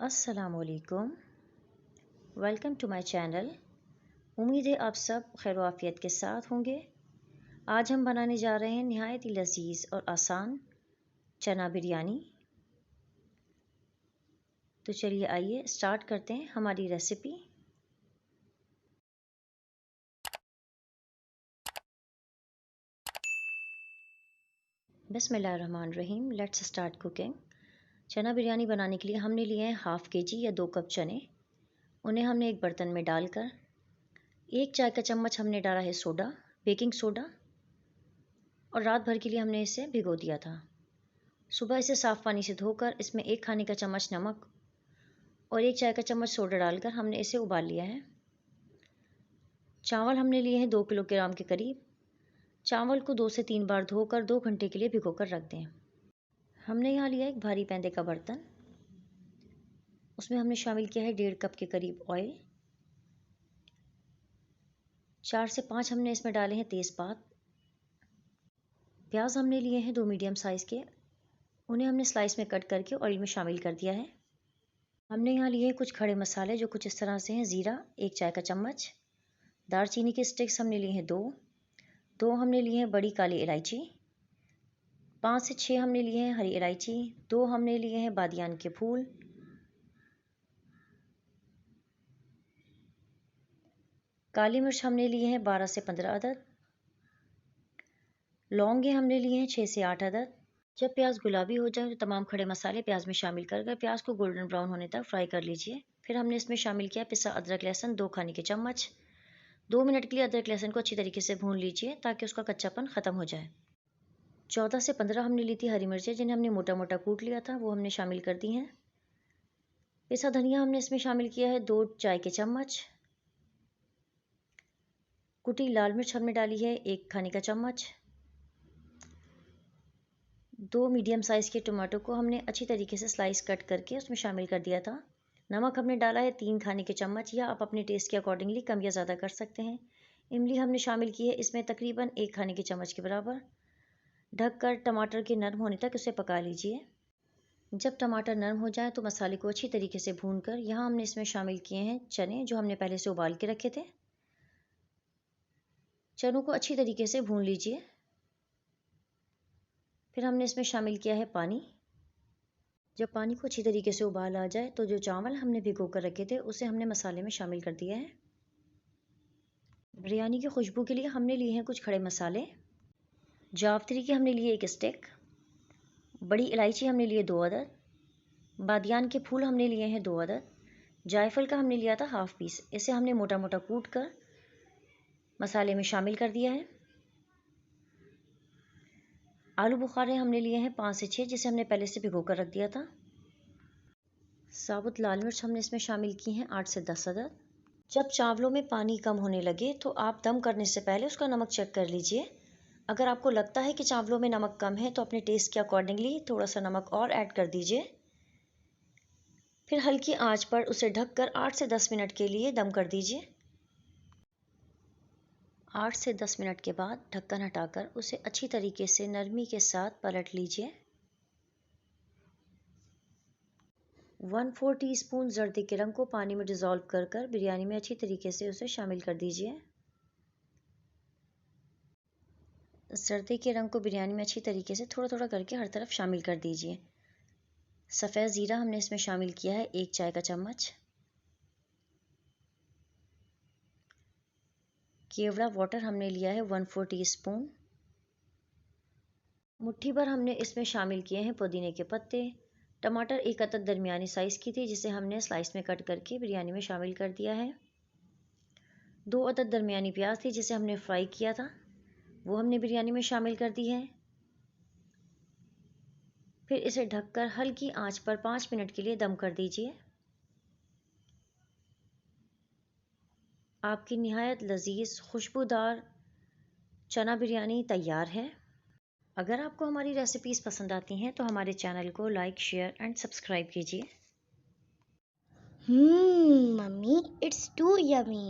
अस्सलामुअलैकुम। Welcome to my channel. उम्मीद है आप सब खैर आफियत के साथ होंगे। आज हम बनाने जा रहे हैं नहायत ही लजीज और आसान चना बिरयानी। तो चलिए आइए स्टार्ट करते हैं हमारी रेसिपी। बिस्मिल्लाहिर्रहमानिर्रहीम। Let's start cooking. चना बिरयानी बनाने के लिए हमने लिए हैं 1/2 kg या 2 कप चने। उन्हें हमने एक बर्तन में डालकर 1 चाय का चम्मच हमने डाला है सोडा, बेकिंग सोडा, और रात भर के लिए हमने इसे भिगो दिया था। सुबह इसे साफ़ पानी से धोकर इसमें 1 खाने का चम्मच नमक और 1 चाय का चम्मच सोडा डालकर हमने इसे उबाल लिया है। चावल हमने लिए हैं 2 किलोग्राम के करीब। चावल को 2 से 3 बार धोकर 2 घंटे के लिए भिगोकर रख दें। हमने यहाँ लिया एक भारी पैंदे का बर्तन। उसमें हमने शामिल किया है 1.5 कप के करीब ऑयल। 4 से 5 हमने इसमें डाले हैं तेज़पात। प्याज हमने लिए हैं 2 मीडियम साइज़ के। उन्हें हमने स्लाइस में कट करके ऑयल में शामिल कर दिया है। हमने यहाँ लिए हैं कुछ खड़े मसाले जो कुछ इस तरह से हैं। ज़ीरा 1 चाय का चम्मच, दालचीनी के स्टिक्स हमने लिए हैं 2 हमने लिए हैं बड़ी काली इलायची, 5 से 6 हमने लिए हैं हरी इलायची, 2 हमने लिए हैं बादियान के फूल, काली मिर्च हमने लिए हैं 12 से 15 अदद, लौंगे हमने लिए हैं 6 से 8 अदद। जब प्याज गुलाबी हो जाए तो तमाम खड़े मसाले प्याज में शामिल कर प्याज को गोल्डन ब्राउन होने तक फ्राई कर लीजिए। फिर हमने इसमें शामिल किया पिसा अदरक लहसुन 2 खाने के चम्मच। 2 मिनट के लिए अदरक लहसुन को अच्छी तरीके से भून लीजिए ताकि उसका कच्चापन ख़त्म हो जाए। 14 से 15 हमने ली थी हरी मिर्चें जिन्हें हमने मोटा मोटा कूट लिया था, वो हमने शामिल कर दी हैं। पिसा धनिया हमने इसमें शामिल किया है 2 चाय के चम्मच। कुटी लाल मिर्च हमने डाली है 1 खाने का चम्मच। 2 मीडियम साइज़ के टमाटो को हमने अच्छी तरीके से स्लाइस कट करके उसमें शामिल कर दिया था। नमक हमने डाला है 3 खाने के चम्मच, या आप अपने टेस्ट के अकॉर्डिंगली कम या ज़्यादा कर सकते हैं। इमली हमने शामिल की है इसमें तकरीबन 1 खाने के चम्मच के बराबर। ढककर टमाटर के नरम होने तक उसे पका लीजिए। जब टमाटर नरम हो जाए तो मसाले को अच्छी तरीके से भूनकर यहाँ हमने इसमें शामिल किए हैं चने जो हमने पहले से उबाल के रखे थे। चनों को अच्छी तरीके से भून लीजिए। फिर हमने इसमें शामिल किया है पानी। जब पानी को अच्छी तरीके से उबाल आ जाए तो जो चावल हमने भिगो कर रखे थे उसे हमने मसाले में शामिल कर दिया है। बिरयानी की खुशबू के लिए हमने लिए हैं कुछ खड़े मसाले। जावित्री की हमने लिए 1 स्टिक, बड़ी इलायची हमने लिए 2 अदद, बादियान के फूल हमने लिए हैं 2 अदद, जायफल का हमने लिया था 1/2 पीस। इसे हमने मोटा मोटा कूट कर मसाले में शामिल कर दिया है। आलू बुखारे हमने लिए हैं 5 से 6 जिसे हमने पहले से भिगो कर रख दिया था। साबुत लाल मिर्च हमने इसमें शामिल की हैं 8 से 10 अदद। जब चावलों में पानी कम होने लगे तो आप दम करने से पहले उसका नमक चेक कर लीजिए। अगर आपको लगता है कि चावलों में नमक कम है तो अपने टेस्ट के अकॉर्डिंगली थोड़ा सा नमक और ऐड कर दीजिए। फिर हल्की आंच पर उसे ढककर 8 से 10 मिनट के लिए दम कर दीजिए। 8 से 10 मिनट के बाद ढक्कन हटाकर उसे अच्छी तरीके से नरमी के साथ पलट लीजिए। 1/4 टीस्पून जर्दे के रंग को पानी में डिज़ोल्व कर बिरयानी में अच्छी तरीके से उसे शामिल कर दीजिए। जर्दे के रंग को बिरयानी में अच्छी तरीके से थोड़ा थोड़ा करके हर तरफ शामिल कर दीजिए। सफ़ेद ज़ीरा हमने इसमें शामिल किया है 1 चाय का चम्मच। केवड़ा वाटर हमने लिया है 1/4 टीस्पून। मुट्ठी भर हमने इसमें शामिल किए हैं पुदीने के पत्ते। टमाटर 1 अदद दरमियानी साइज़ की थी जिसे हमने स्लाइस में कट करके बिरयानी में शामिल कर दिया है। 2 अदद दरमियानी प्याज थी जिसे हमने फ्राई किया था, वो हमने बिरयानी में शामिल कर दी है। फिर इसे ढककर हल्की आंच पर 5 मिनट के लिए दम कर दीजिए। आपकी निहायत लजीज खुशबूदार चना बिरयानी तैयार है। अगर आपको हमारी रेसिपीज़ पसंद आती हैं तो हमारे चैनल को लाइक, शेयर एंड सब्सक्राइब कीजिए। Mummy, it's too yummy.